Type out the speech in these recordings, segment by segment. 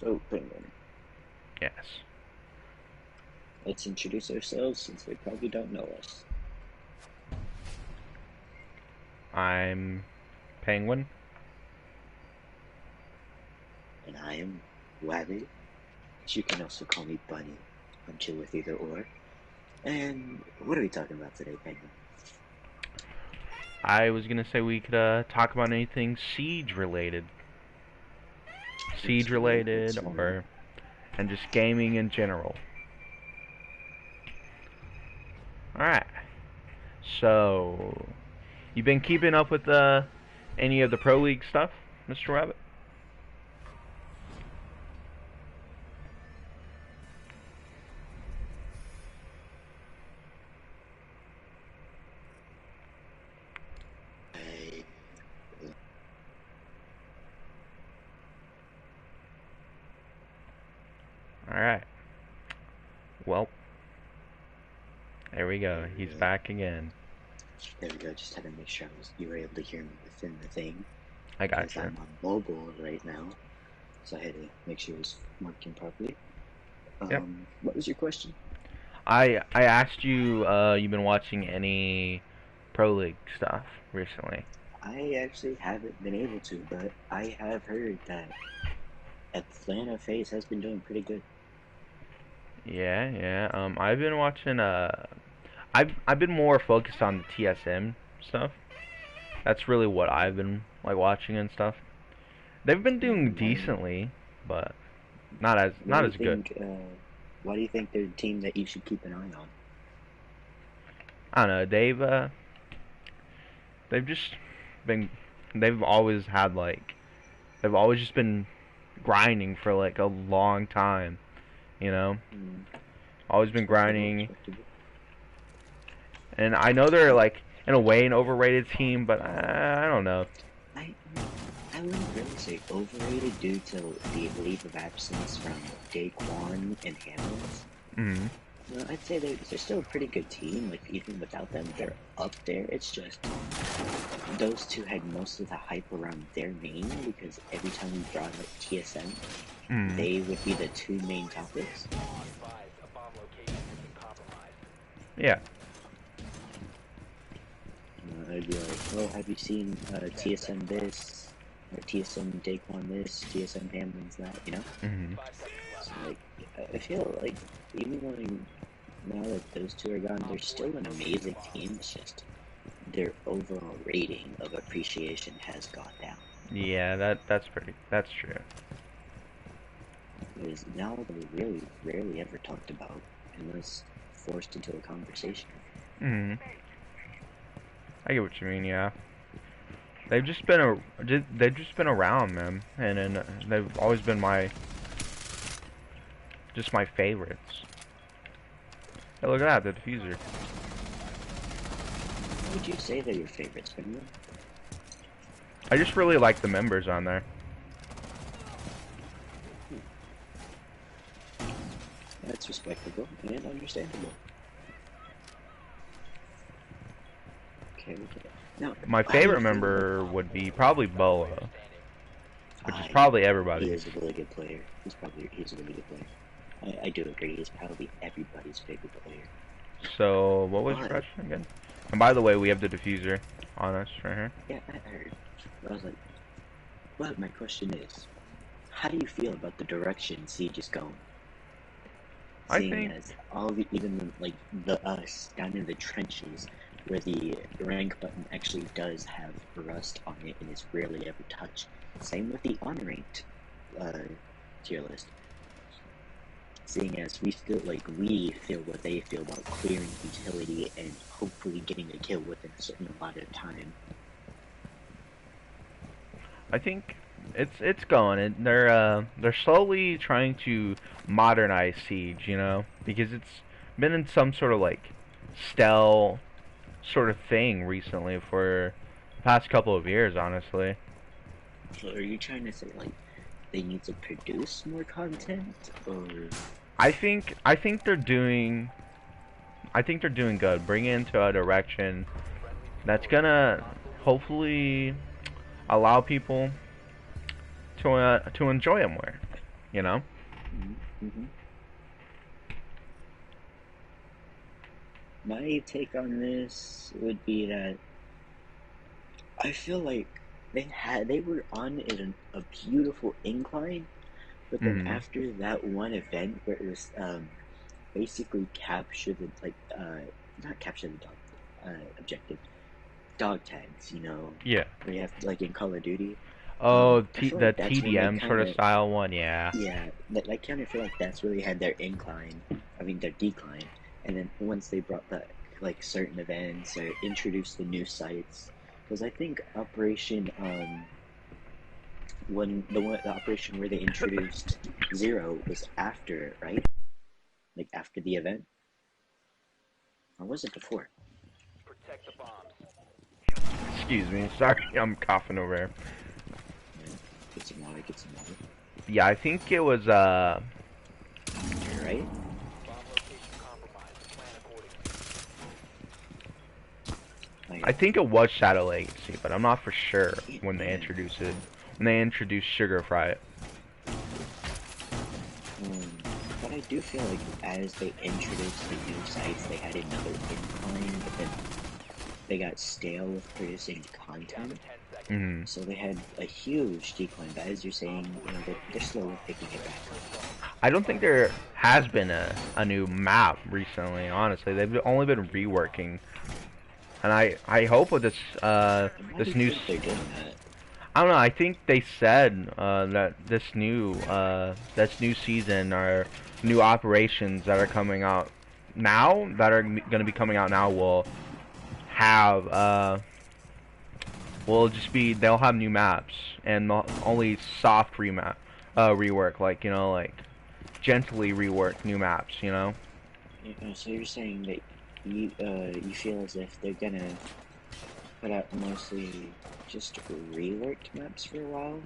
So, Penguin, Yes. let's introduce ourselves since they probably don't know us. I'm Penguin. And I am Wabby, but you can also call me Bunny. I'm chill with either or. And what are we talking about today, Penguin? I was gonna say we could talk about anything siege related. Siege Let's related hear it. or and just gaming in general. Alright. So you been keeping up with any of the Pro League stuff, Mr. Rabbit? I, Alright. Well, there we go. there we He's go. back again. There we go. Just had to make sure you were able to hear me within the thing I because got you. I'm on mobile right now. So I had to make sure it was working properly. Yep. What was your question? I asked you you've been watching any Pro League stuff recently. I actually haven't been able to, but I have heard that Atlanta FaZe has been doing pretty good. Yeah, yeah. I've been watching. I've been more focused on the TSM stuff. That's really what I've been like watching and stuff. They've been doing Why, decently, but not as why not do you as good. think? Why do you think they're a team that you should keep an eye on? I don't know. They've just been. They've always had like. They've always just been grinding for like a long time. You know, Hmm, always been respectable, grinding. respectable. And I know they're like in a way an overrated team, but I don't know. I I wouldn't really say overrated due to the leave of absence from Daquan and Hammonds. Mm-hmm. No, I'd say they're still a pretty good team. Like even without them, they're up there. It's just those two had most of the hype around their name because every time we brought up TSM, Mm-hmm. they would be the two main topics. Yeah. I'd be like, oh, have you seen TSM this? Or TSM Daquan this, TSM Hamlin's that, you know? Mm-hmm. So, like, I feel like even though now that those two are gone, they're still an amazing team. It's just their overall rating of appreciation has gone down. Yeah, that's true. Because now they're really rarely ever talked about unless forced into a conversation. Mm-hmm. I get what you mean. Yeah, they've just been they've just been around, man, and they've always been my favorites. Hey, look at that, the diffuser. How would you say they're your favorites, Finland? I just really like the members on there. That's respectable and understandable. Okay, okay. Now, My how do you favorite feel about? member would be probably Boa, which is I probably He everybody's. is a really good player. He's a really good player. I do agree. He's probably everybody's favorite player. So, what was your But question again? And by the way, we have the diffuser on us right here. yeah, I heard. I was like, but my question is, how do you feel about the direction Siege is going? I Seeing think as all the even like the us down in the trenches where the rank button actually does have rust on it and is rarely ever touched. Same with the unranked uh, tier list. Seeing as we feel what they feel about clearing utility and hopefully getting a kill within a certain amount of time. it's going. They're slowly trying to modernize Siege, you know, because it's been in some sort of like stealth sort of thing recently for the past couple of years, honestly. So are you trying to say like they need to produce more content or I think they're doing good, bringing into a direction that's gonna hopefully allow people to enjoy it more. You know? Mm-hmm. My take on this would be that I feel like they were on a beautiful incline, but then Mm. after that one event where it was basically capture the not capture the dog objective dog tags, Yeah. where you have to, like in Call of Duty. Oh, I feel the like that's when they TDM kind sort of of style one, yeah. yeah, that I kind of feel like that's where they had their incline. I mean their decline, and then once they brought back like certain events or introduced the new sites, because I think Operation when the operation where they introduced Zero was after, right? Like after the event, or was it before? Excuse me, sorry, I'm coughing over here. Yeah, get some water, get some water. Yeah, I think it was, After, right? Like, I think it was Shadow Legacy, but I'm not for sure when they yeah. introduced it. When they introduced Sugar Fry. Um, but I do feel like as they introduced the new sites, they had another incline, but then they got stale with producing content. Mm. So they had a huge decline. But as you're saying, they're slowly picking it back up. I don't think there has been a new map recently, honestly. They've only been reworking. And I hope with Why do this you new think they're doing that? I don't know. I think they said that this new season or new operations that are coming out now that are going to be coming out now have will just be they'll have new maps and only soft rework, like like gently rework new maps. So you're saying that you feel as if they're gonna put out mostly just reworked maps for a while?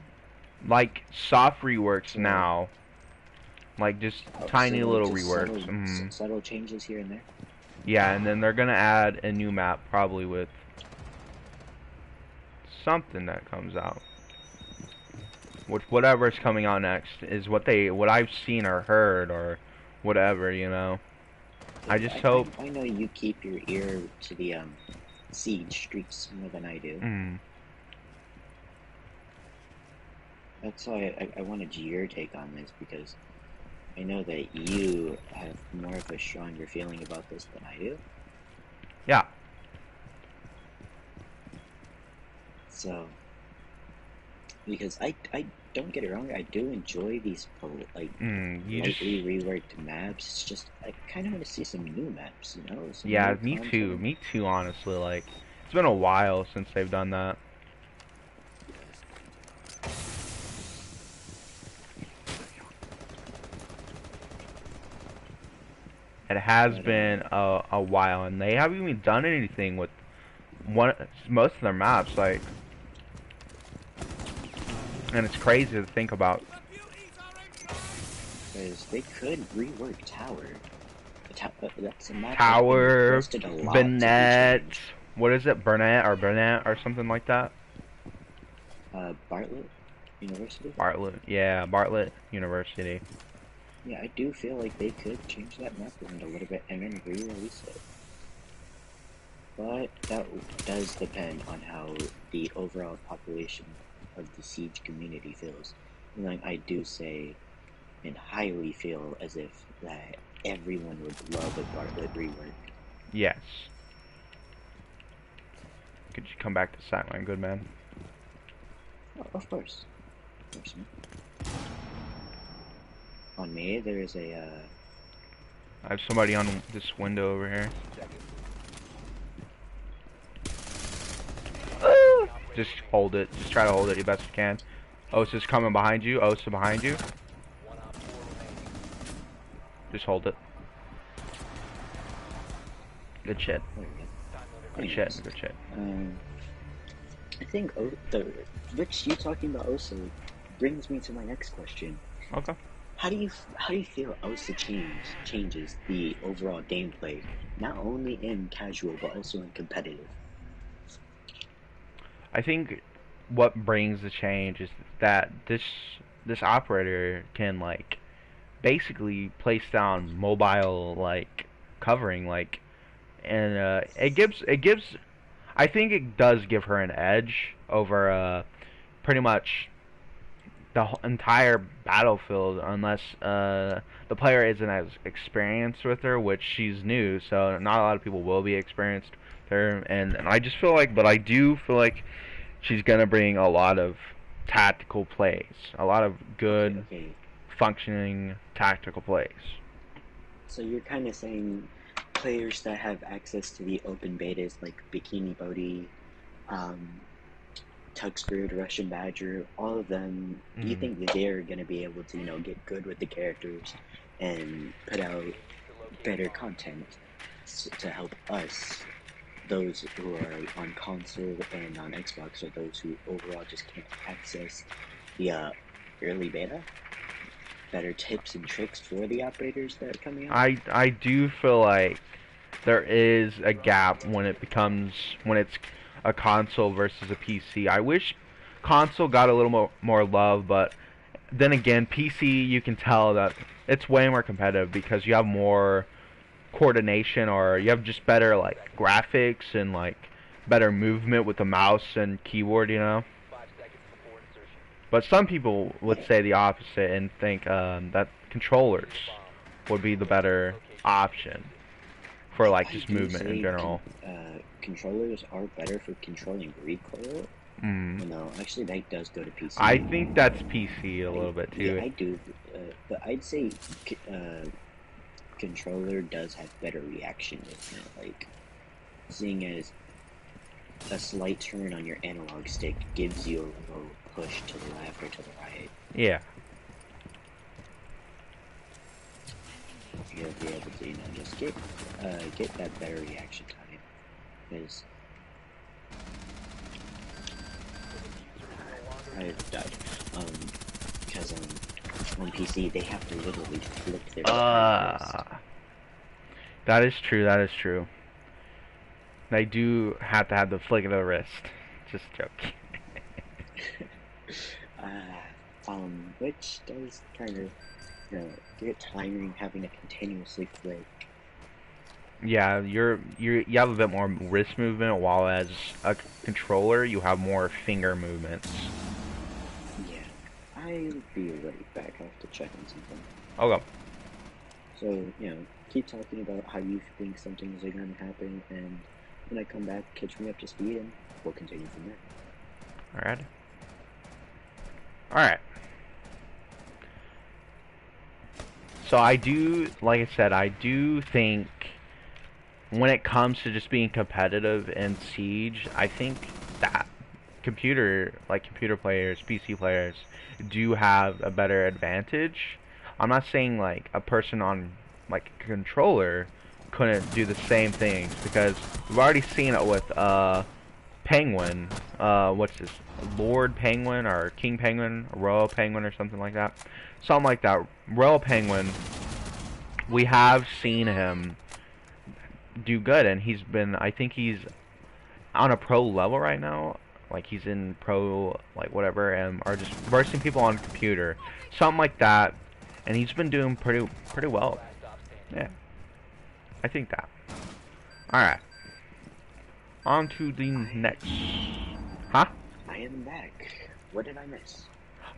Like soft reworks So now, like just so tiny like little just reworks. subtle changes here and there. Yeah, and then they're gonna add a new map probably with something that comes out. Whatever is coming out next is what I've seen or heard or whatever. I just hope. I know you keep your ear to the siege streets more than I do. Mm, That's why I wanted your take on this because I know that you have more of a stronger feeling about this than I do. yeah. So because I don't get it wrong, I do enjoy these like You just. lightly reworked maps. It's just I kind of want to see some new maps, some Yeah, new me too. content. Me too. Honestly, like it's been a while since they've done that. It has But been a while, and they haven't even done anything with one most of their maps. Like, and it's crazy to think about. because they could rework Tower. That's a map that's been Tower, requested a lot to be Bennett, changed. what is it, Burnett or something like that? Bartlett University. Bartlett, yeah, Bartlett University. Yeah, I do feel like they could change that map around a little bit and then re-release it. But that does depend on how the overall population of the Siege community feels. And like I do say and highly feel as if that everyone would love a Bartlett rework. Yes. Could you come back to Sideline, good man? Oh, of course. Of course, man. On me, there is a, I have somebody on this window over here. Just hold it. Just try to hold it the best you can. Osa's coming behind you. Osa behind you. Just hold it. Good shit. there we go. Good Anyways, shit. Good shit. I think Rich, you talking about Osa brings me to my next question. Okay. How do you feel OSA changes the overall gameplay, not only in casual but also in competitive? I think what brings the change is that this operator can like basically place down mobile like covering like, and it gives I think it does give her an edge over pretty much the entire battlefield, unless the player isn't as experienced with her, which she's new, so not a lot of people will be experienced with her. And I just feel like, but I do feel like she's gonna bring a lot of tactical plays, a lot of Okay, good okay. functioning tactical plays. So you're kind of saying players that have access to the open betas like Bikini Bodhi, um, Tuxford, Russian Badger, all of them, do you Mm. think that they're going to be able to, get good with the characters and put out better content to help us, those who are on console and on Xbox, or those who overall just can't access the early beta? Better tips and tricks for the operators that are coming out? I do feel like there is a gap when it's a console versus a PC. I wish console got a little more love, but then again, PC you can tell that it's way more competitive because you have more coordination, or you have just better like graphics and like better movement with the mouse and keyboard, you know. But some people would Yeah, say the opposite and think that controllers would be the better option for like I just do movement in say general. controllers are better for controlling recoil. Mm. Well, no, actually, that does go to I PC. think that's PC a I little bit Yeah, too. I do, but I'd say controller does have better reaction movement. Like seeing as a slight turn on your analog stick gives you a little push to the left or to the right. Yeah. You'll be able to, just get that better reaction time. Because I've died. Um, because on PC they have to literally flick their entire wrist. Uh, that is true. That is true. They do have to have the flick of the wrist. Just joking. Which does kind of, get tiring having to continuously flick. Yeah, you have a bit more wrist movement, while as a controller you have more finger movements. Yeah, I'll be right back. I have to check on something. Okay. So, keep talking about how you think something's going to happen, and when I come back, catch me up to speed, and we'll continue from there. All right. All right. So I do, like I said, I do think when it comes to just being competitive in Siege, I think that computer players, PC players, do have a better advantage. I'm not saying like a person on like a controller couldn't do the same things, because we've already seen it with Penguin, what's this, Lord Penguin or King Penguin, Royal Penguin or something like that. Something like that. Royal Penguin, we have seen him do good, and I think he's on a pro level right now. Like he's in pro, like whatever, and are just versing people on computer, something like that. And he's been doing pretty well. Yeah, I think that. All right, on to the I next. Huh? I am back. What did I miss?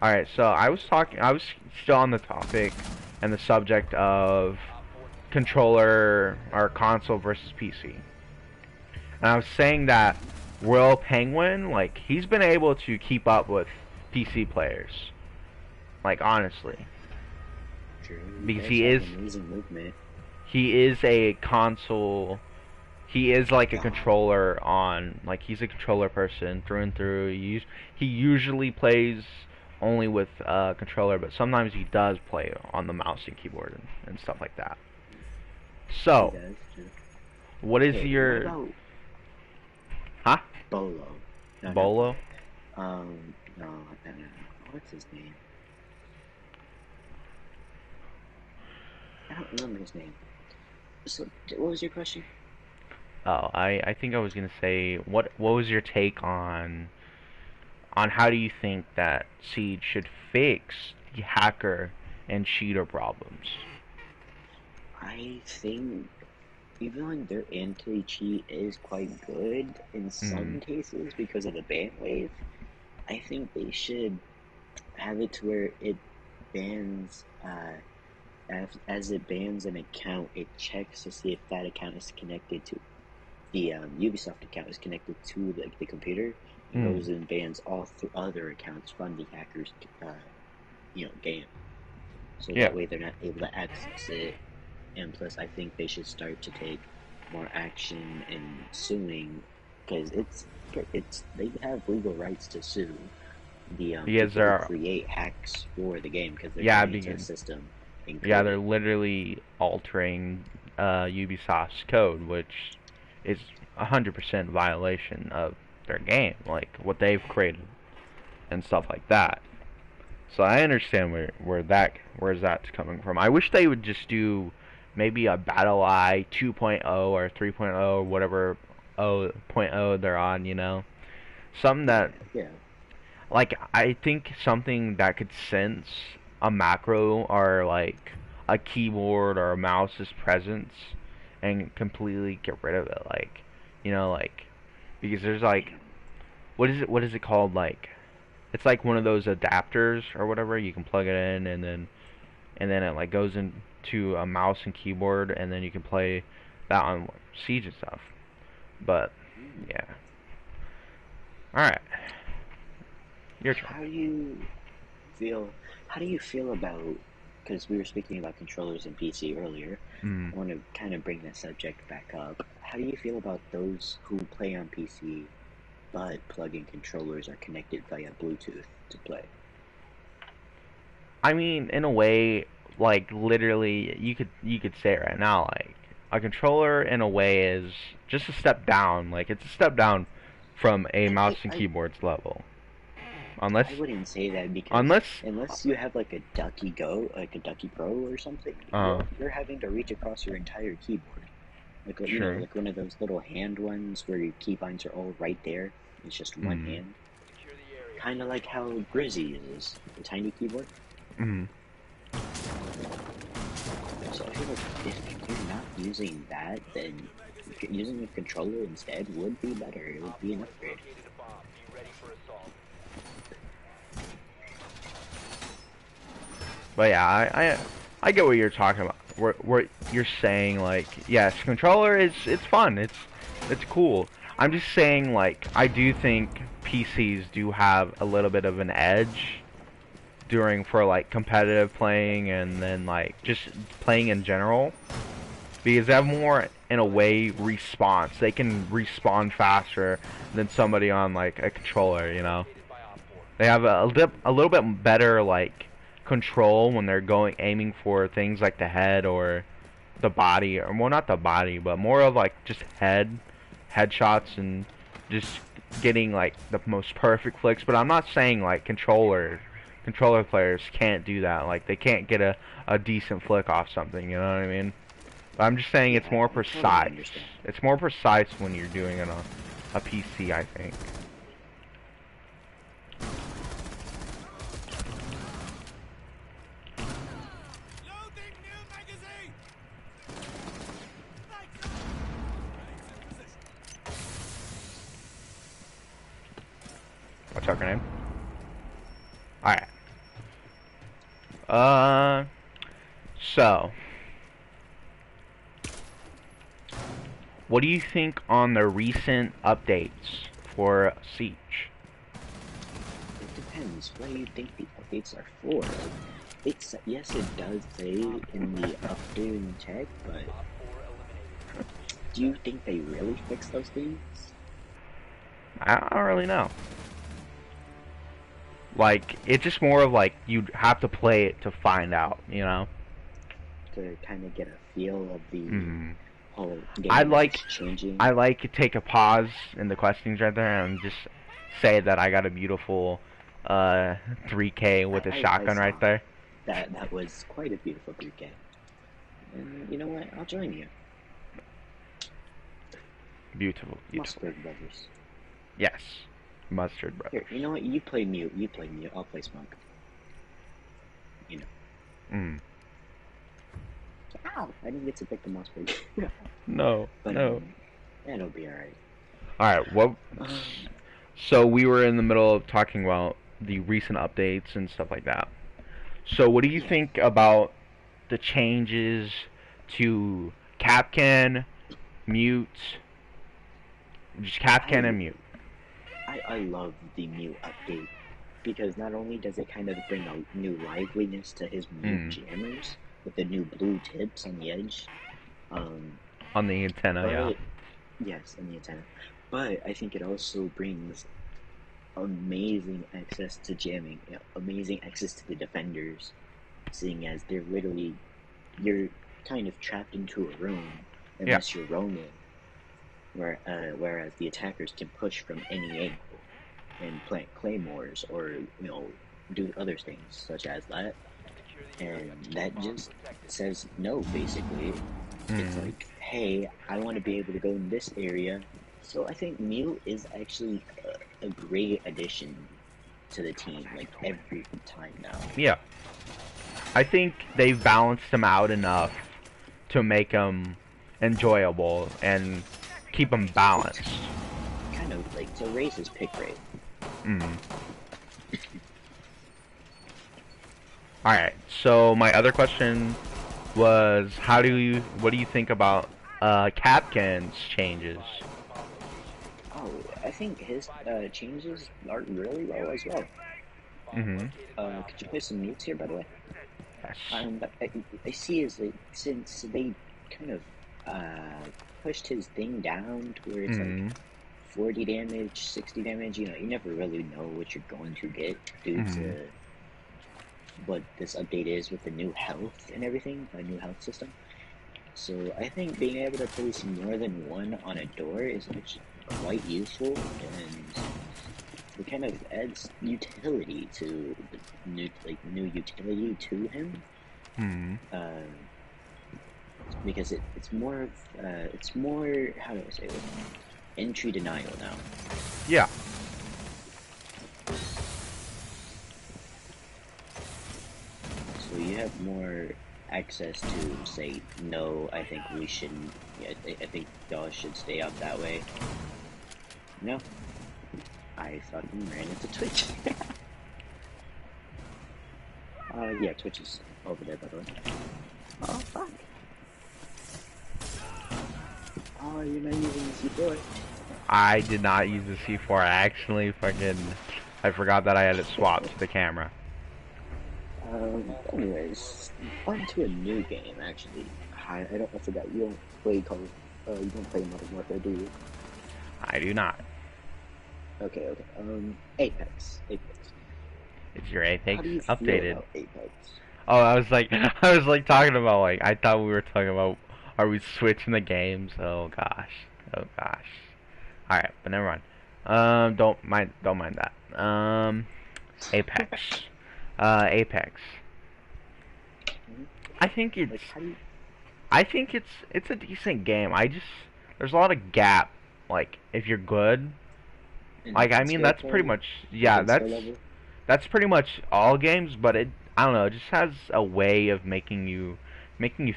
All right, so I was still on the topic and the subject of controller or console versus PC. And I was saying that Royal Penguin, like, he's been able to keep up with PC players. Like, honestly. True, he Because does have amazing movement. he is a console, he is like a Oh, controller on, like, he's a controller person through and through. He usually plays only with controller, but sometimes he does play on the mouse and keyboard and stuff like that. he So, does too. what is Hey, what your, about huh? Bolo? No, not Bolo? Bolo. No, no, no, no. What's his name? I don't remember his name. So, what was your question? Oh, I think I was gonna say, what was your take on how do you think that Siege should fix the hacker and cheater problems? I think even their anti-cheat is quite good in Mm. some cases because of the ban wave. I think they should have it to where it bans as it bans an account, it checks to see if that account is connected to the Ubisoft account is connected to the computer, and Mm. goes and bans all other accounts from the hackers, game. So Yeah. that way they're not able to access it. And plus, I think they should start to take more action in suing, because it's they have legal rights to sue the Because people who they're create hacks for the game because they're yeah going into a because system and yeah they're coding. literally altering Ubisoft's code, which is 100% violation of their game, like what they've created and stuff like that. So I understand where's that's coming from. I wish they would just do maybe a Battle Eye 2.0 or 3.0 or whatever 0.0 they're on, Something that Yeah, yeah. like I think something that could sense a macro or like a keyboard or a mouse's presence and completely get rid of it, like like because there's like what is it called, like it's like one of those adapters or whatever. You can plug it in, and then it like goes into a mouse and keyboard, and then you can play that on Siege and stuff. But Mm. yeah, all right, your turn. How do you feel? How do you feel about? Because we were speaking about controllers and PC earlier. Mm. I want to kind of bring that subject back up. How do you feel about those who play on PC but plug-in controllers are connected via Bluetooth to play? I mean, in a way, like literally, you could say it right now, like a controller in a way is just a step down. Like it's a step down from a I, mouse I, and I, keyboards level. Unless I wouldn't say that because unless unless you have like a Ducky Go, like a Ducky Pro or something, uh you're having to reach across your entire keyboard. sure. Like one of those little hand ones where your keybinds are all right there. It's just one Mm. hand, kind of like how Grizzy is, the tiny keyboard. Mm. So I feel like if you're not using that, then using a controller instead would be better. It would be an upgrade. But yeah, I get what you're talking about. What you're saying, like yes, controller is it's fun. It's cool. I'm just saying, like I do think PCs do have a little bit of an edge during for like competitive playing and then like just playing in general because they have more in a way response. They can respawn faster than somebody on like a controller. They have a little bit better like control when they're going aiming for things like the head or the body, or well not the body, but more of like just headshots and just getting like the most perfect flicks. But I'm not saying like controller players can't do that. Like they can't get a decent flick off something, you know what I mean? But I'm just saying it's Yeah, more I totally precise. understand. It's more precise when you're doing it on a PC, I think. What's up, name? Alright. Uh, so, what do you think on the recent updates for Siege? It depends. What do you think the updates are for? Like, yes, it does say in the updating tag, but do you think they really fix those things I don't really know. Like, it's just more of like you have to play it to find out. to kind of get a feel of the Hmm. whole I game as it's like changing? I like to take a pause in the questions right there and just say that I got a beautiful uh 3K with a I shotgun right saw there. that was quite a beautiful 3K. And you know what? I'll join you. Beautiful, beautiful. Mustard Brothers. Yes. Mustard Here, Brothers. you know what? You play mute. You play mute. I'll play smoke. You know. Mm. Ow! I didn't get to pick the mouse break. No, But no. it'll be alright. All right. Well, Um, so we were in the middle of talking about the recent updates and stuff like that. So what do you yeah. think about the changes to Capcan, Mute, just Capcan and I Mute? I love the mute update because not only does it kind of bring a new liveliness to his mute Mm. jammers with the new blue tips on the edge, um, On the antenna, yeah. but yes, on the antenna. But I think it also brings amazing access to jamming, amazing access to the defenders, seeing as they're literally you're kind of trapped into a room Yeah. unless you're roaming, whereas the attackers can push from any angle and plant claymores or do other things such as that, and that just says no. Basically, it's Mm. like, hey, I want to be able to go in this area. So I think Mew is actually a great addition to the team, like every time now. Yeah. I think they've balanced them out enough to make them enjoyable and keep them It's balanced. kind of like to raise his pick rate. Mm. All right. So my other question was, what do you think about Capcan's changes? Oh, I think his changes are really low as well. Mm-hmm. Could you play some mutes here, by the way? Yes. But I see is that since they kind of pushed his thing down to where it's like Mm-hmm. 40 damage, 60 damage, you never really know what you're going to get due Mm-hmm. to what this update is with the new health and everything, a new health system. So I think being able to place more than one on a door is actually quite useful, and it kind of adds utility to the new utility to him. Mm-hmm. Uh, because it's more, how do I say it, entry denial now. Yeah. So you have more access to say no. I think we shouldn't. Yeah, I think y'all should stay out that way. No, I fucking ran into Twitch. Yeah, Twitch is over there, by the way. Oh fuck! Oh, you're not using the C4. I did not use the C4. I actually I forgot that I had it swapped to the camera. Anyways, on to a new game. Actually, I forgot you don't play you don't play Modern Warfare, do you? I do not. Okay, okay. Apex. Is your How Apex do you feel updated? about Apex? Oh, I was like talking about like I thought we were talking about are we switching the games? Oh gosh, oh gosh. All right, but never mind. Don't mind that. Apex, Apex. Mhm. I think Like, how do you? it's a decent game. There's a lot of gap. Like if you're good, like I In mean skill that's pretty play, much like yeah in skill level? that's pretty much all games. But I don't know, it just has a way of making you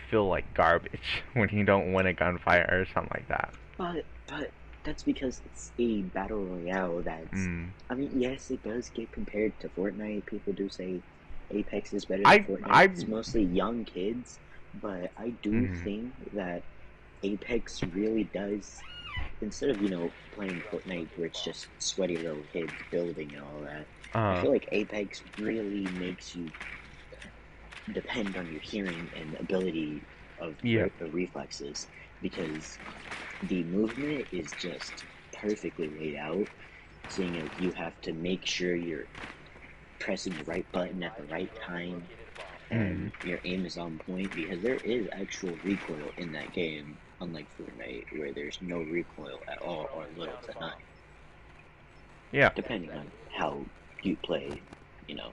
feel like garbage when you don't win a gunfight or something like that. But that's because it's a battle royale. Mm. I mean, yes, it does get compared to Fortnite. People do say Apex is better than I Fortnite. I It's mostly young kids, but I do mm, think that Apex really does, instead of playing Fortnite where it's just sweaty little kids building and all that. I uh feel like Apex really makes you depend on your hearing and ability of yeah. reflexes, because the movement is just perfectly laid out, seeing as you have to make sure you're pressing the right button at the right time Mm. and your aim is on point, because there is actual recoil in that game, unlike Fortnite where there's no recoil at all or little to none, Yeah. depending on how you play, you know.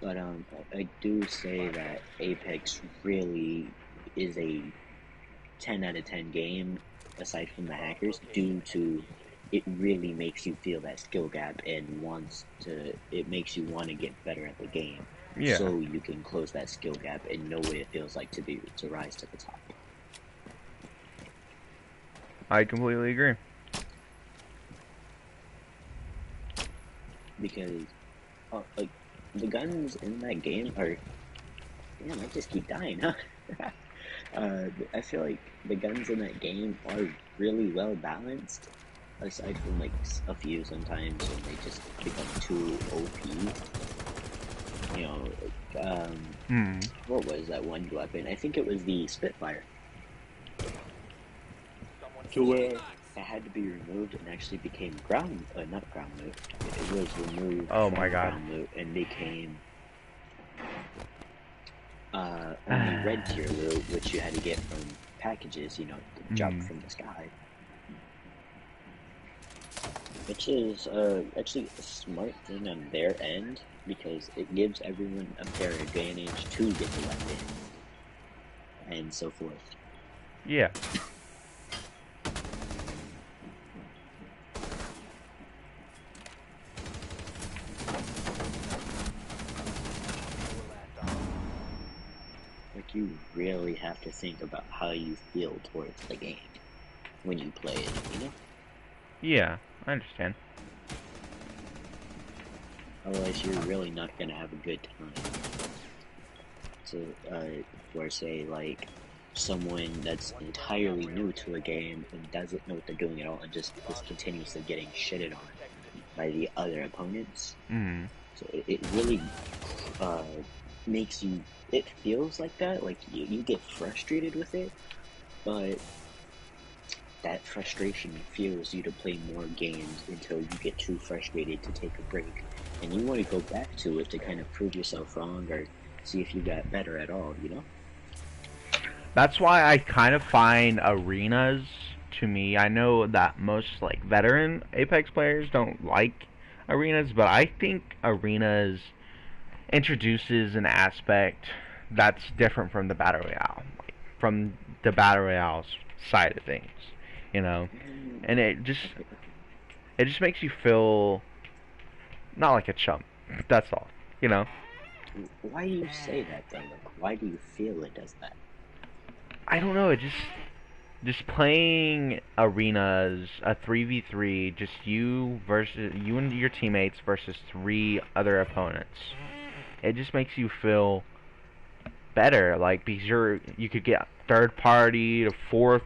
But I do say that Apex really is a 10 out of 10 game, aside from the hackers, due to it really makes you feel that skill gap and it makes you want to get better at the game, Yeah, so you can close that skill gap and know what it feels like to rise to the top. I completely agree. Because like the guns in that game are, damn, I just keep dying, huh? I feel like the guns in that game are really well balanced, aside from like a few sometimes when they just become too OP. You know, Hmm. what was that one weapon? I think it was the Spitfire. To where it had to be removed and actually became not ground loot. It was removed Oh my from god. ground loot and became only red tier loot, which you had to get from packages, drop from the sky. Which is actually a smart thing on their end, because it gives everyone a fair advantage to get the weapon and so forth. Yeah. Like, you really have to think about how you feel towards the game when you play it, you know? Yeah, I understand. Otherwise, you're really not gonna have a good time. So, where say, like, someone that's entirely new to a game and doesn't know what they're doing at all and just is continuously getting shitted on by the other opponents. Hmm. So it really makes you, it feels like that, like you get frustrated with it, but that frustration fuels you to play more games until you get too frustrated to take a break. And you want to go back to it to kind of prove yourself wrong or see if you got better at all, you know? That's why I kind of find arenas, to me, I know that most like veteran Apex players don't like arenas, but I think arenas introduces an aspect that's different from the battle royale, like from the battle royale side of things, you know, and Okay, okay. it just makes you feel not like a chump. That's all, you know. Why do you say that though? Like, why do you feel it does that? I don't know. It just playing arenas, a 3v3, just you and your teammates versus three other opponents. It just makes you feel better, like because you could get third party to fourth,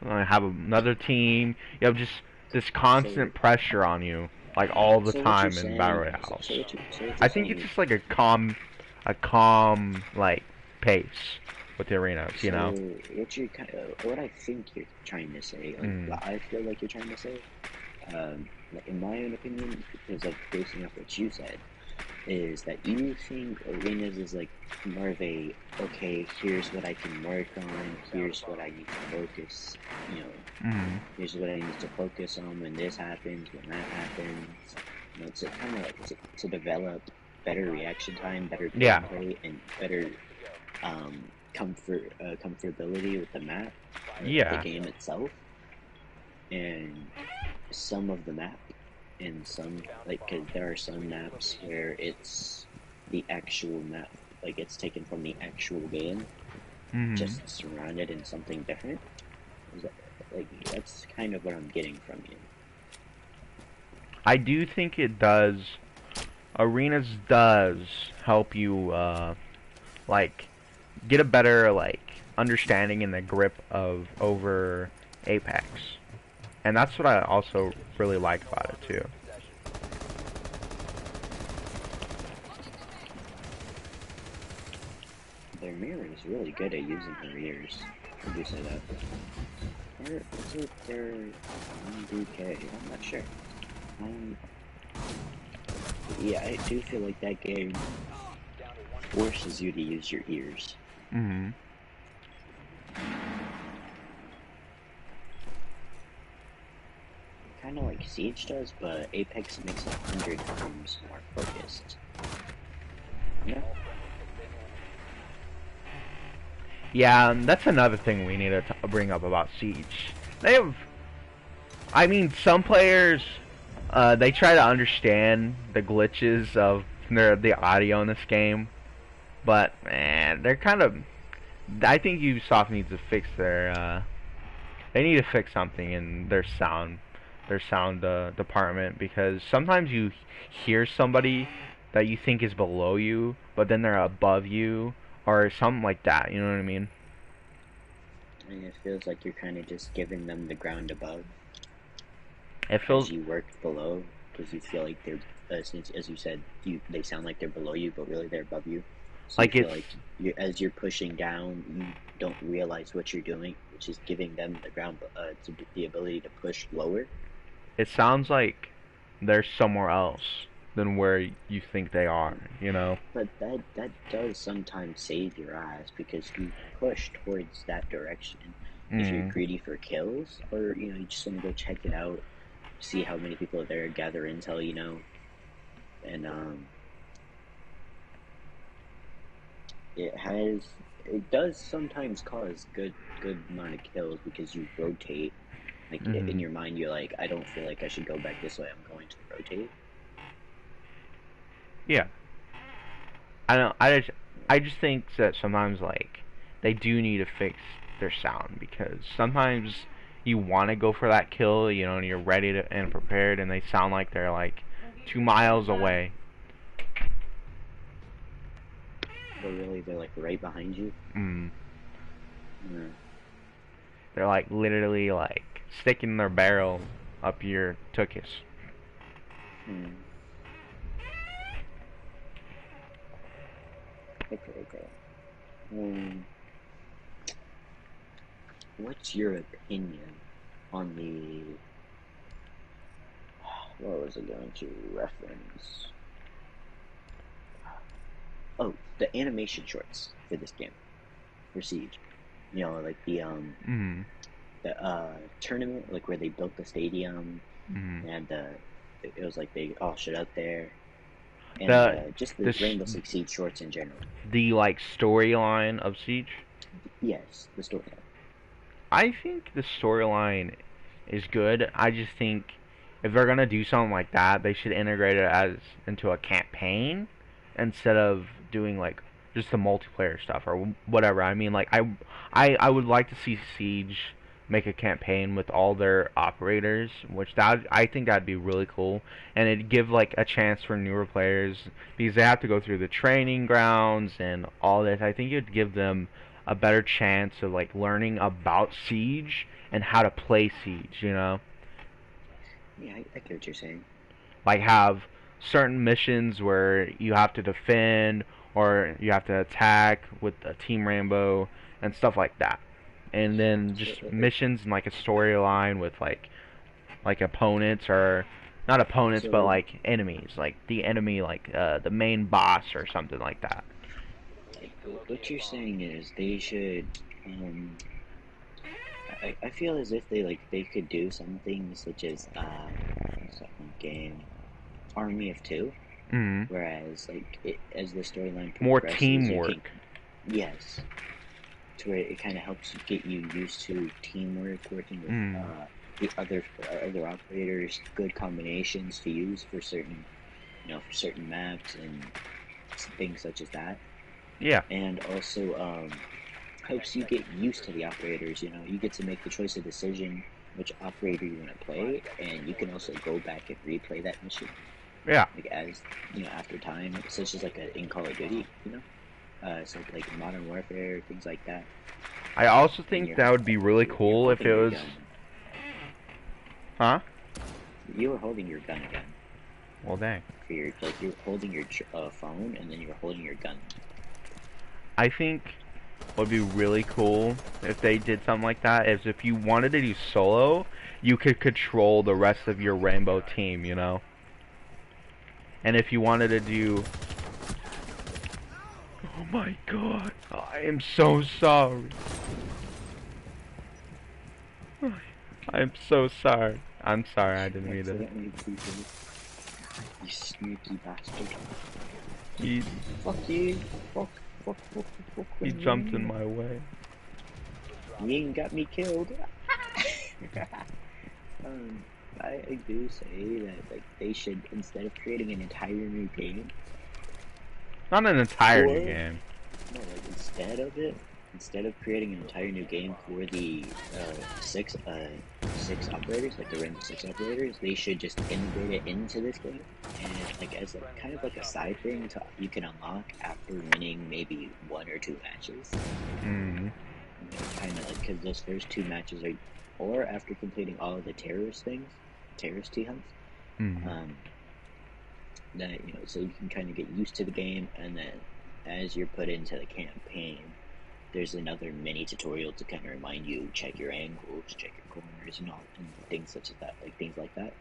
have another team. You have just this So, constant pressure on you, like all the so what you're time in battle saying, royales. so what I you're think it's saying just like a calm like pace with the arenas, you know. So what I think you're trying to say, like Mm. what I feel like you're trying to say, like in my own opinion, is like basing off what you said, is that you think arenas is like more of a, okay, here's what I can work on, here's what I need to focus, Mm. here's what I need to focus on when this happens, when that happens, to kind of like to develop better reaction time, better Yeah. gameplay, and better comfortability with the map, with the Yeah. game itself, and some of the map, and some, like, cause there are some maps where it's the actual map, like it's taken from the actual game, Mm. just surrounded in something different. Is that, like, that's kind of what I'm getting from you. I do think it does. Arenas does help you like get a better like understanding in the grip of over Apex. And that's what I also really like about it too. Their mirror is really good at using her ears. Would you say that? Or is it their MDK? I'm not sure. Um, yeah, I do feel like that game forces you to use your ears. Mhm. Kind of like Siege does, but Apex makes it 100 times more focused. Yeah. Yeah, that's another thing we need to bring up about Siege. They have I mean, some players, they try to understand the glitches of the audio in this game, but man, they're kind of. I think Ubisoft needs to fix their. They need to fix something in their sound department, because sometimes you hear somebody that you think is below you, but then they're above you or something like that. You know what I mean? And it feels like you're kind of just giving them the ground above It as feels you work below, because you feel like they're, since, as you said, they sound like they're below you, but really they're above you. So you like feel it's. like as you're pushing down, you don't realize what you're doing, which is giving them the ground, the ability to push lower. It sounds like they're somewhere else than where you think they are. You know? But that does sometimes save your ass because you push towards that direction. If you're Mm. greedy for kills, or you just want to go check it out, see how many people are there, gather intel, and it has it does sometimes cause good amount of kills because you rotate. Like in Mhm. your mind, you're like, I don't feel like I should go back this way. I'm going to rotate. Yeah. I don't. I just think that sometimes like they do need to fix their sound, because sometimes you want to go for that kill, and you're ready to and prepared, and they sound like they're like 2 miles away. But really, they're like right behind you. Mm. Mm. They're like literally like sticking their barrel up your tuchus. Mm. Okay. Um, what's your opinion on the what was it going to reference? Oh, the animation shorts for this game, for Siege. Like Mm. the tournament, like where they built the stadium Mm. and it was like they all showed up there, and The just the this Rainbow Six Siege shorts in general. the like storyline of Siege. Yes, the storyline. I think the storyline is good. I just think if they're gonna do something like that, they should integrate it as into a campaign instead of doing like just the multiplayer stuff or whatever. I mean, like I would like to see Siege make a campaign with all their operators, which that I think that'd be really cool, and it'd give like a chance for newer players because they have to go through the training grounds and all this. I think it'd give them a better chance of like learning about Siege and how to play Siege, Yeah, I get what you're saying. like have certain missions where you have to defend or you have to attack with a Team Rainbow and stuff like that. And then So, just missions and like a storyline with like opponents, or not opponents but so like enemies, like the enemy, like the main boss or something like that. what you're saying is they should. Um, I feel as if they could do something such as what's that one game, Army of Two, Mm. whereas as the storyline More progresses, you can, teamwork. yes, to where it kind of helps get you used to teamwork, working with Mm. the other operators, good combinations to use for certain maps and things such as that, Yeah. and also helps you get used to the operators. You get to make the choice of decision which operator you want to play, and you can also go back and replay that mission, Yeah. like as after time, such as like in Call of Duty, so like Modern Warfare, things like that. I also And think that would be really you're cool if holding it your was. gun. Huh? You were holding your gun again. Well, dang. For your you're holding your phone, and then you're holding your gun. I think what would be really cool if they did something like that is if you wanted to do solo, you could control the rest of your rainbow team. And if you wanted to do. Oh my god. I am so sorry. I'm so sorry. I'm sorry, I didn't mean to. Accidentally booted. You sneaky bastard. He, Fuck you. Fuck. he jumped in my way. You ain't got me killed. Um, I do say that like they should, instead of creating an entire new game Not an entire new for game. no, like instead of creating an entire new game for the six operators, like the random six operators, they should just integrate it into this game and like as a kind of like a side thing to you can unlock after winning maybe one or two matches. Mm. Kind of like because those first two matches are, or after completing all of the terrorist things, terrorist T hunts. Mm. Um, that so you can kind of get used to the game, and then as you're put into the campaign, there's another mini tutorial to kind of remind you check your angles, check your corners, and all and things such as that, like things like that.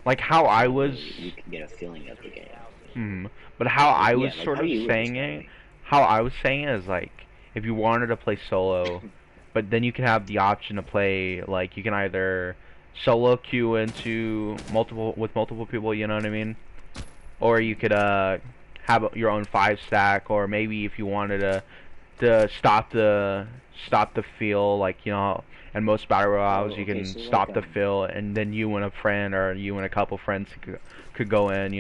Like how I That was. way you can get a feeling of the game. Mm. But how Like I was yeah, like sort how of you were saying it, describing. how I was saying it is like if you wanted to play solo, but then you can have the option to play like you can either solo queue into multiple people, you know what I mean? Or you could have your own five stack, or maybe if you wanted to stop the fill, like in most battle royales Oh, you okay. can So like stop the fill, and then you and a friend or you and a couple friends could go in,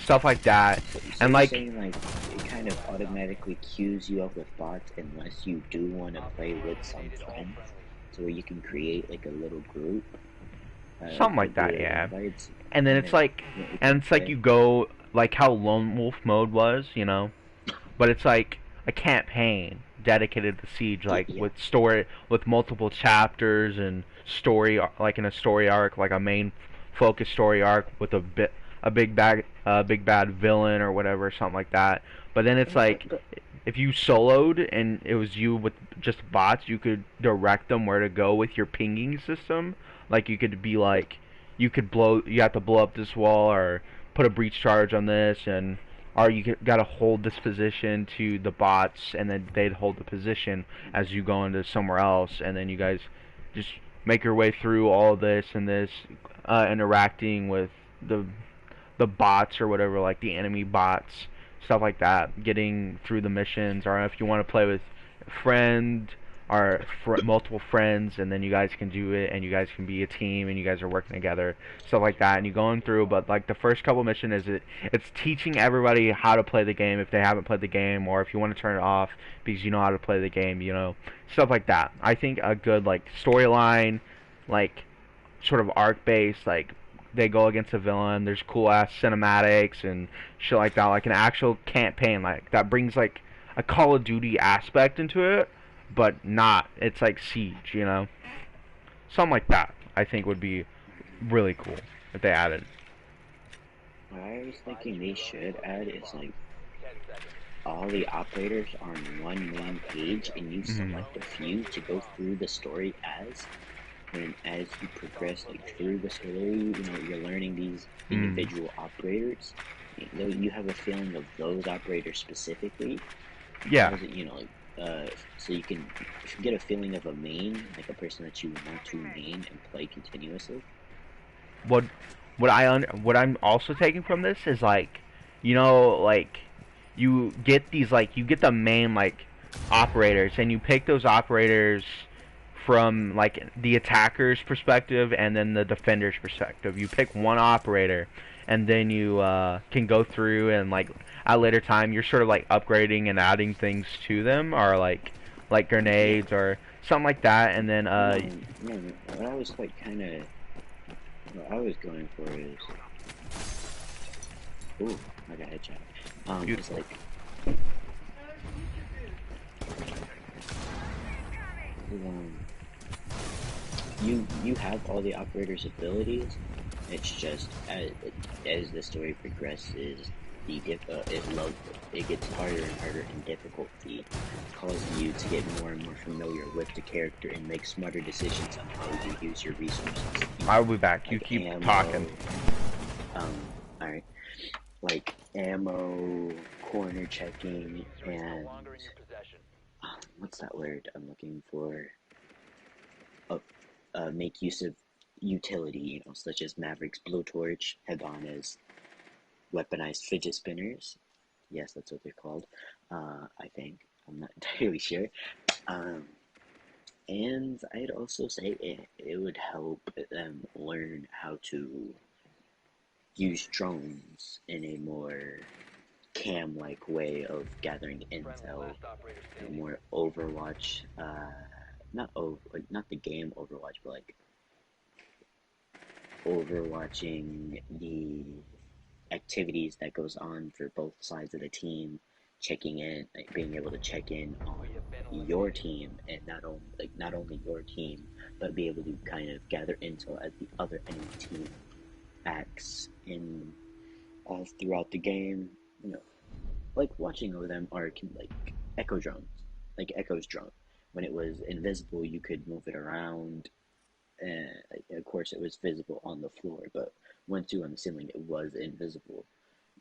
stuff like that, so and you're like saying like it kind of automatically queues you up with bots unless you do want to play with some friends, to where you can create like a little group something like with that, your yeah. invites, And then and it's then like, you and can it's like play. you go like how Lone Wolf mode was, but it's like a campaign dedicated to Siege, like Yeah. with story, with multiple chapters and story, like in a story arc, like a main focus story arc with a big bad villain or whatever, something like that. But then it's like But if you soloed and it was you with just bots, you could direct them where to go with your pinging system. Like you could be like, you have to blow up this wall or put a breach charge on this, and or you got to hold this position to the bots, and then they'd hold the position as you go into somewhere else, and then you guys just make your way through all of this and this, interacting with the the bots or whatever, like the enemy bots, stuff like that, getting through the missions, or if you want to play with a friend or multiple friends, and then you guys can do it, and you guys can be a team, and you guys are working together, stuff like that, and you're going through. But like the first couple missions it's teaching everybody how to play the game if they haven't played the game, or if you want to turn it off because you know how to play the game, stuff like that. I think a good like storyline, like sort of arc based, like they go against a villain. There's cool ass cinematics and shit like that, like an actual campaign, like that brings like a Call of Duty aspect into it, but not. It's like Siege, something like that. I think would be really cool if they added. what I was thinking they should add is like all the operators are on one main page, and you Mm-hmm. select a few to go through the story as. And as you progress like through the story, you're learning these Mm. individual operators. You have a feeling of those operators specifically, Yeah. as like so you can get a feeling of a main, like a person that you want to main and play continuously. What what I'm also taking from this is like, like you get the main like operators, and you pick those operators from like the attacker's perspective and then the defender's perspective. You pick one operator, and then you can go through and like at a later time you're sort of like upgrading and adding things to them, or like Yeah. grenades or something like that, and then No. What I was like kind of what I was going for is, ooh, I got headshot. It's beautiful. like um, you have all the operator's abilities. It's just as the story progresses, it gets harder and harder in difficulty, causing you to get more and more familiar with the character and make smarter decisions on how you use your resources. I'll be back. You Like keep talking. ammo. All right, like ammo, corner checking, and what's that word I'm looking for? uh, make use of utility, such as Maverick's blowtorch, Hibana's weaponized fidget spinners. Yes, that's what they're called. I think. I'm not entirely sure. Um, And I'd also say it would help them learn how to use drones in a more cam-like way of gathering intel, like more Overwatch, not the game Overwatch, but like overwatching the activities that goes on for both sides of the team, checking in, like being able to check in on your team, and not only your team, but be able to kind of gather intel as the other enemy team acts in throughout the game. You know, like watching over them are like Echo drones, like Echo's drone. When it was invisible, you could move it around, and of course it was visible on the floor. But once you were on the ceiling, it was invisible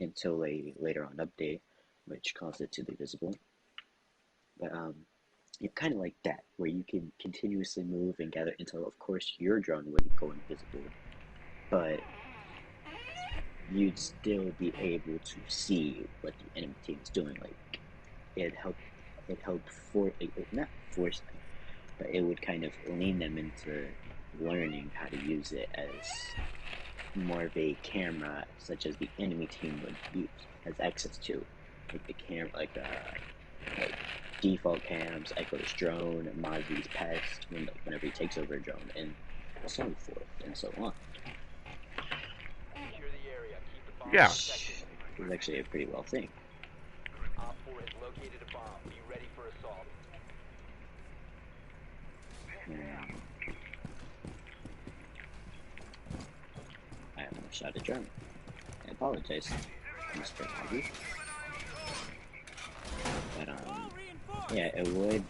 until a later on update, which caused it to be visible. But kind of like that, where you can continuously move and gather intel. Of course, your drone would go invisible, but you'd still be able to see what the enemy team is doing. Like it helped, not force them, but it would kind of lean them into learning how to use it as more of a camera, such as the enemy team would use, has access to, like the camera, like default cams, Echo's drone, Mozzie's pest, whenever he takes over a drone, and so forth and so on. Yeah. Which is actually a pretty well thing. Um, I almost shot a drone. I apologize, Mr. Hobby. But yeah, it would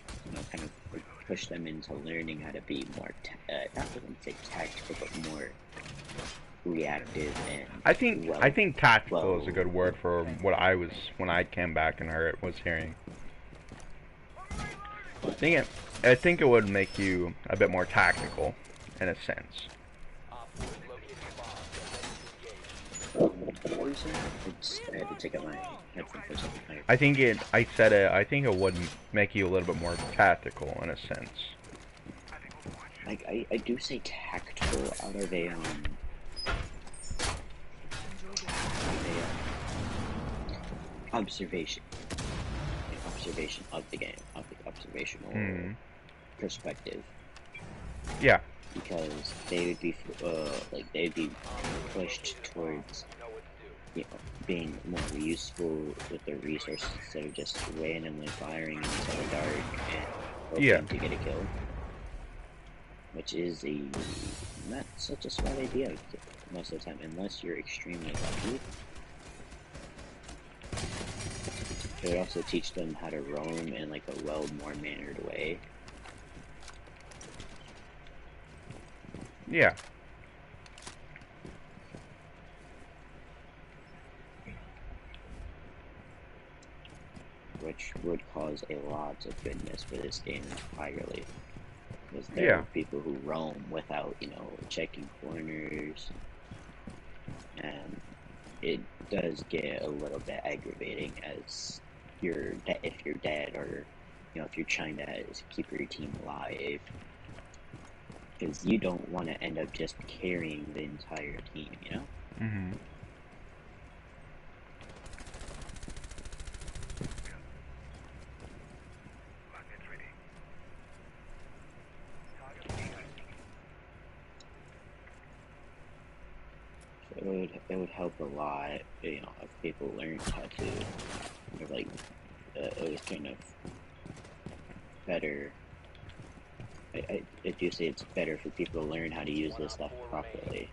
kind of push them into learning how to be more, not even say tactical, but more reactive and I think tactical is a good word well, for what I was when I came back and was hearing. I think it would make you a bit more tactical, in a sense. what were you saying? I had to take out my headphone for a second. I think it. I said it. I think it would make you a little bit more tactical, in a sense. Like I do say tactical out of a observation, observation of the game, of the observational perspective. Yeah. Because they would be they'd be pushed towards being more useful with their resources instead of just randomly firing into the dark and hoping to get a kill, which is a not such a smart idea most of the time, unless you're extremely lucky. It would also teach them how to roam in like a more mannered way. Yeah. Which would cause a lot of goodness for this game entirely. Because there are people who roam without, checking corners. And it does get a little bit aggravating as if you're dead, or if you're trying to keep your team alive, because you don't want to end up just carrying the entire team, So it would help a lot, if people learned how to, it was kind of better. I do say it's better for people to learn how to use this stuff properly.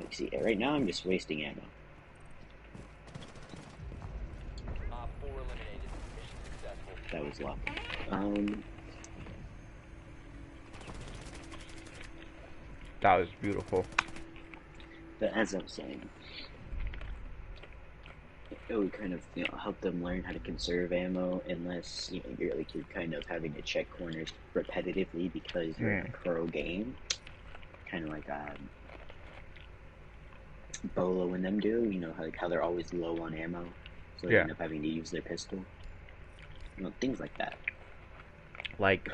Like, see, right now I'm just wasting ammo. That was luck. That was beautiful. But as I was saying, it would kind of help them learn how to conserve ammo, unless you're kind of having to check corners repetitively because you're in a pro game, kind of like Bolo and them do. You know, how they're always low on ammo, so they Yeah. end up having to use their pistol. You know, things like that. Like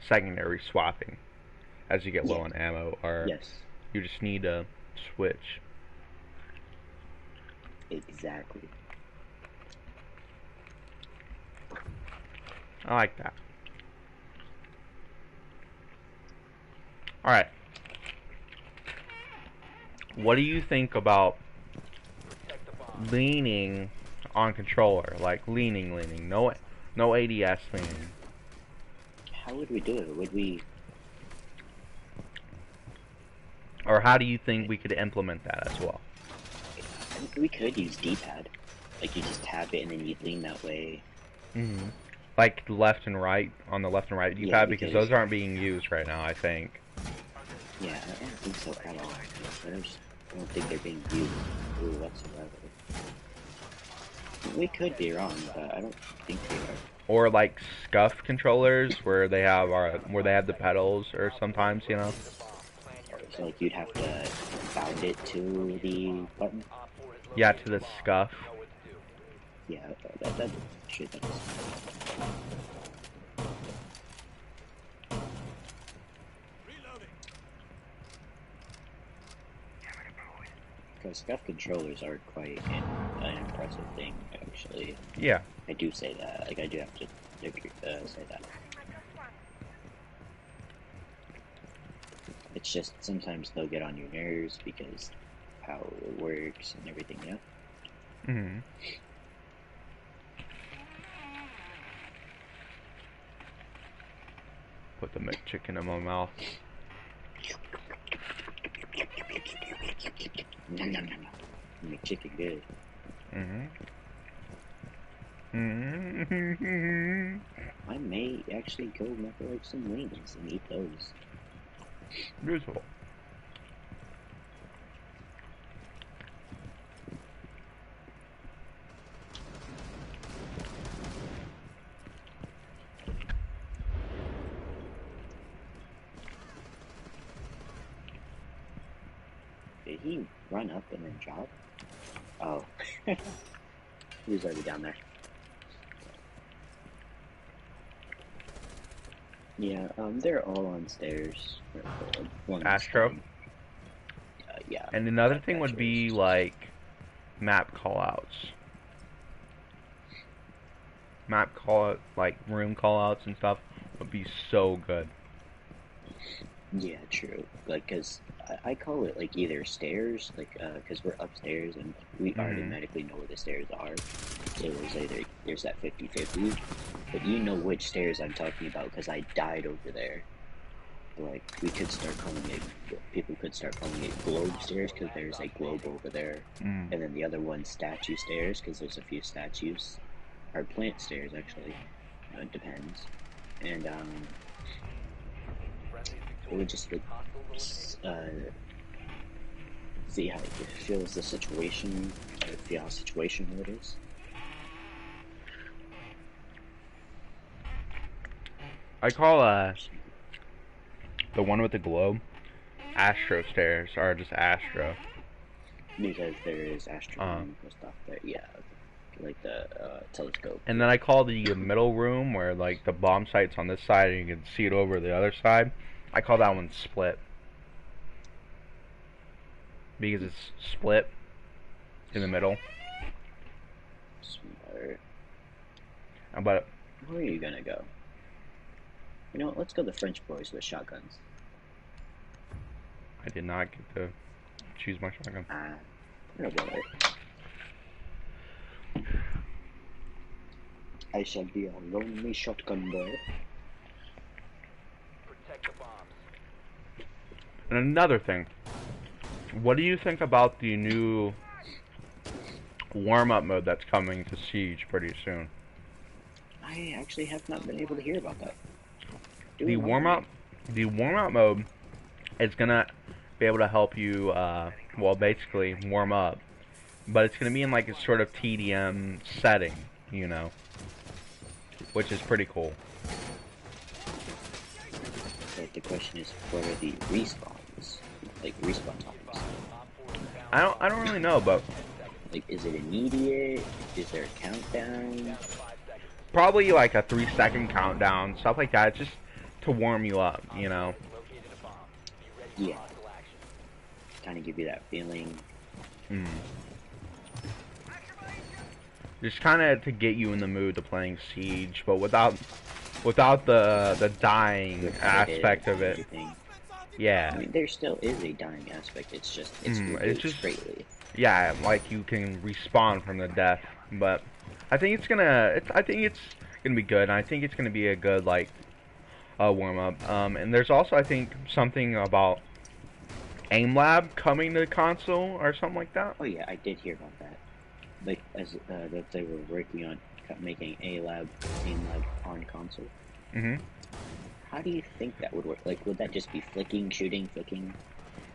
secondary swapping as you get low Yeah. on ammo, or Yes. you just need to switch. Exactly. I like that. Alright. What do you think about leaning on controller? Like leaning. No ADS leaning. How would we do it? Would we? Or how do you think we could implement that as well? We could use D-pad. Like you just tap it and then you lean that way. Mm-hmm. Like left and right, on the left and right Yeah, D-pad, because those aren't being used right now, I think. Yeah, I don't think so at all. I don't think they're being used whatsoever. We could be wrong, but I don't think we are. Or like scuff controllers where they have the pedals, or sometimes, you know. So like you'd have to bound it to the button. Yeah, to the scuff. Yeah, that should. Because scuff controllers are quite an impressive thing, actually. Yeah. I do say that. Like I do have to say that. It's just sometimes they'll get on your nerves because how it works and everything, yeah? Mm-hmm. Put the McChicken in my mouth. Nom nom nom nom. McChicken good. Mm-hmm. Mm-hmm. I may actually go microwave some wings and eat those. Beautiful. Did he run up and then drop? Oh. He was already down there. Yeah, they're all on stairs. Astro? Yeah. And another thing would be, like, map callouts. Like, room callouts and stuff would be so good. Yeah, true. Like, cause I call it like either stairs, like, cause we're upstairs and we automatically know where the stairs are. So there's that 50-50, but you know which stairs I'm talking about because I died over there. Like we could start calling it, people could start calling it globe stairs because there's a globe over there, and then the other one statue stairs because there's a few statues, or plant stairs actually. It depends, and it would just like see how it feels the situation, see how situational it is. I call the one with the globe Astro stairs, or just Astro. Because there is astronomical stuff there, yeah. Like the telescope. And then I call the middle room where like the bomb site's on this side and you can see it over the other side. I call that one split. Because it's split in the middle. Smart. But where are you gonna go? You know what, let's go the French boys with shotguns. I did not get to choose my shotgun. No bother. I shall be a lonely shotgun boy. Protect the bombs. And another thing, what do you think about the new warm-up mode that's coming to Siege pretty soon? I actually have not been able to hear about that. The warm-up mode is gonna be able to help you, well, basically warm up, but it's gonna be in like a sort of TDM setting, you know, which is pretty cool. But the question is, what are the respawns? Like respawn times? I don't really know, but Like, is it immediate? Is there a countdown? probably like a 3 second countdown, stuff like that, just to warm you up, you know. Yeah. Kind of give you that feeling. Mm. Just kind of to get you in the mood to playing Siege, but without the dying aspect of it. Everything. Yeah. I mean, there still is a dying aspect. It's just it's it's reduced just greatly. yeah, like you can respawn from the death, but I think it's gonna be good. And I think it's gonna be a good like warm up. And there's also I think something about aim lab coming to console or something like that. Oh yeah, I did hear about that. Like that they were working on making aim lab on console. Mhm. How do you think that would work? Like, would that just be flicking, shooting, flicking,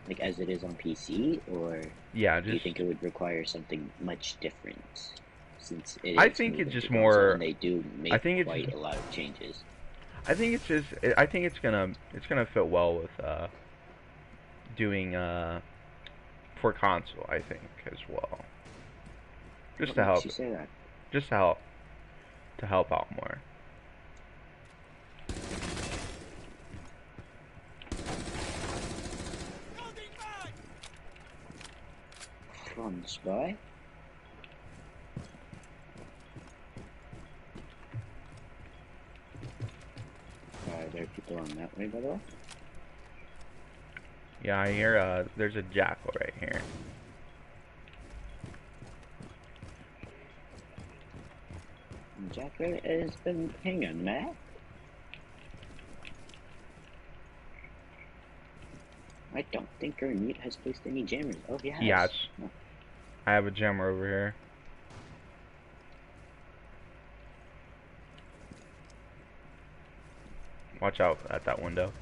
like as it is on PC, or Yeah, do you just think it would require something much different? Since it I is think it's moving just to console, more. and they do I make think it's quite a lot of changes. I think it's just I think it's gonna fit well with doing for console. I think as well, just What to makes help, you say that? just to help out more. Fun spy. There are people on that way, by the way. Yeah, I hear there's a jackal right here. Jack has been. Hang on, Matt. I don't think Gurneet has placed any jammers. Oh, he has. Yes, Oh. I have a jammer over here. Watch out at that window.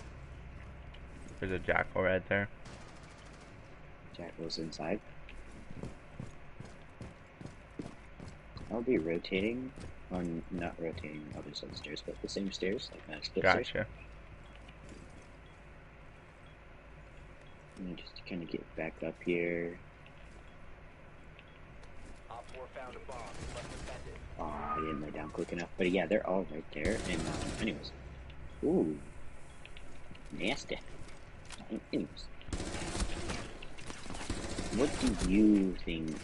There's a jackal right there. Jack goes inside. I'll be rotating on, not rotating on the other side of the stairs, but the same stairs, like split stairs. Gotcha. And just to kind of get back up here. Op 4 found a bomb. Must defend it. I didn't lay down quick enough, but yeah, they're all right there. And anyways, ooh, nasty. Anyways, what do you think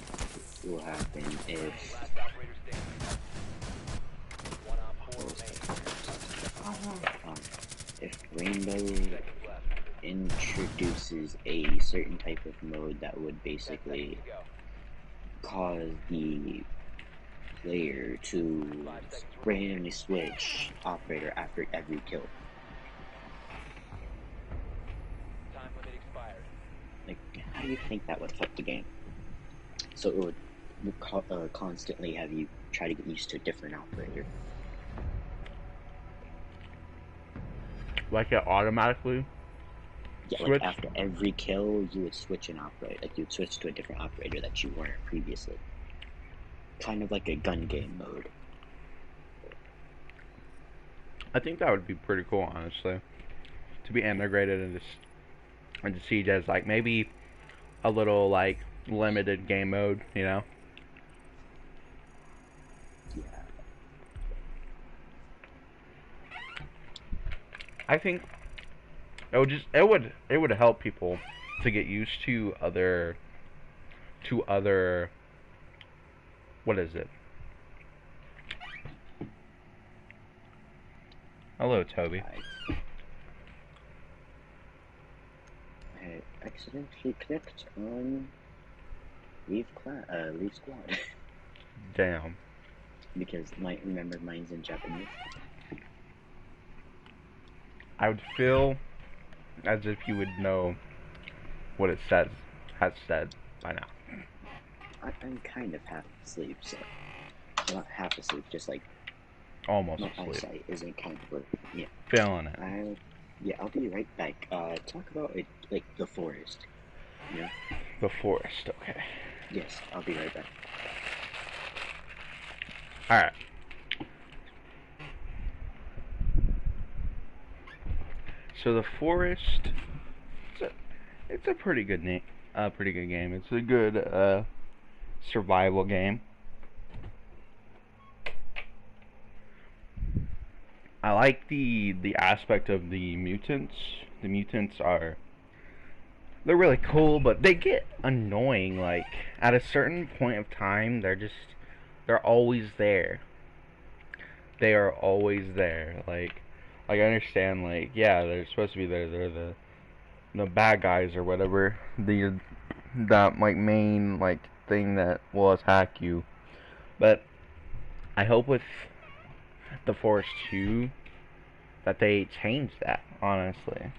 will happen if? Last operator standing. One Op 4 remains. If Rainbow Seconds left. introduces a certain type of mode that would 10 basically seconds to go. cause the player to randomly switch operator after every kill. Time limit expired. Like, how do you think that would affect the game? So it would constantly have you try to get used to a different operator. Like it automatically. Yeah, Switch? like after every kill, you would switch an operator. Like, you would switch to a different operator that you weren't previously. Kind of like a gun game mode. I think that would be pretty cool, honestly, to be integrated into Siege as like maybe a little like limited game mode, you know? Yeah. I think it would help people to get used to other what is it? Hello, Toby. I accidentally clicked on leave squad Damn. because remember mine's in Japanese. I would feel as if you would know what it has said by now. I'm kind of half asleep, so not half asleep, just like Almost my asleep. eyesight isn't kind of working. Yeah. Feeling it. I'll be right back. Talk about it, like the forest. Yeah. The forest, okay. Yes, I'll be right back. Alright. So the forest, it's a pretty good name. a pretty good game. It's a good survival game. I like the aspect of the mutants. The mutants they're really cool, but they get annoying. Like at a certain point of time, they're always there. They are always there. Like I understand. Like yeah, they're supposed to be there. They're the bad guys or whatever. That like main like thing that will attack you. But I hope with the Force 2 that they change that, honestly.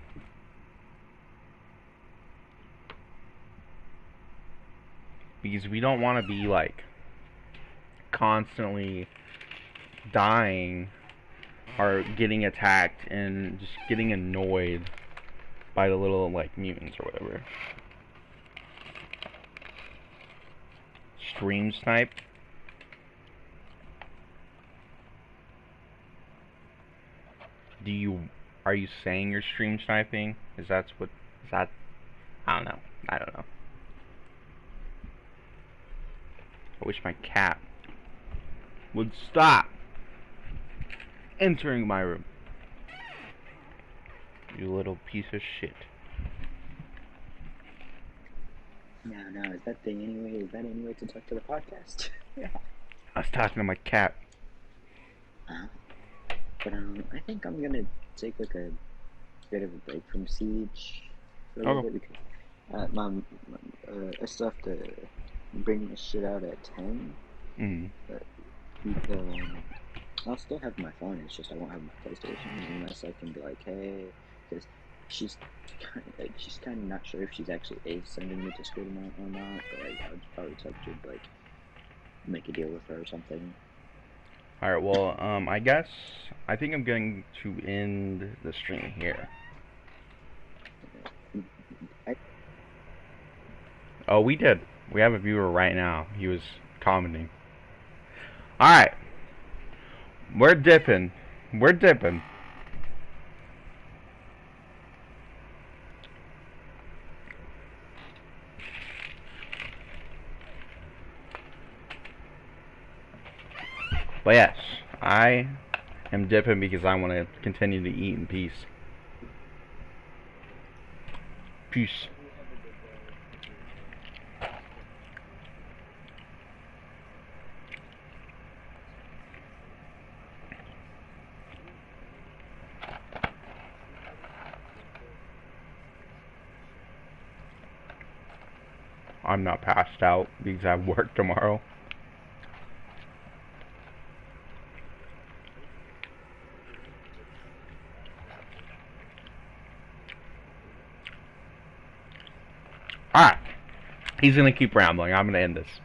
Because we don't want to be like constantly dying or getting attacked and just getting annoyed by the little like mutants or whatever. Stream snipe. Are you saying you're stream sniping? Is that I don't know. I don't know. I wish my cat would stop entering my room. You little piece of shit. No, is that the anyway? Is that any way to talk to the podcast? Yeah. I was talking to my cat. But I think I'm gonna take like a bit of a break from Siege for a little bit because I still have to bring this shit out at 10. But I'll still have my phone. It's just I won't have my PlayStation unless I can be like, hey, because she's kind of not sure if she's actually sending me to school or not. But like, I would probably text her like make a deal with her or something. Alright, well, I think I'm going to end the stream here. Oh, we did. We have a viewer right now. He was commenting. Alright. We're dipping. But yes, I am dipping because I want to continue to eat in peace. Peace. I'm not passed out because I have work tomorrow. Alright. He's gonna keep rambling. I'm gonna end this.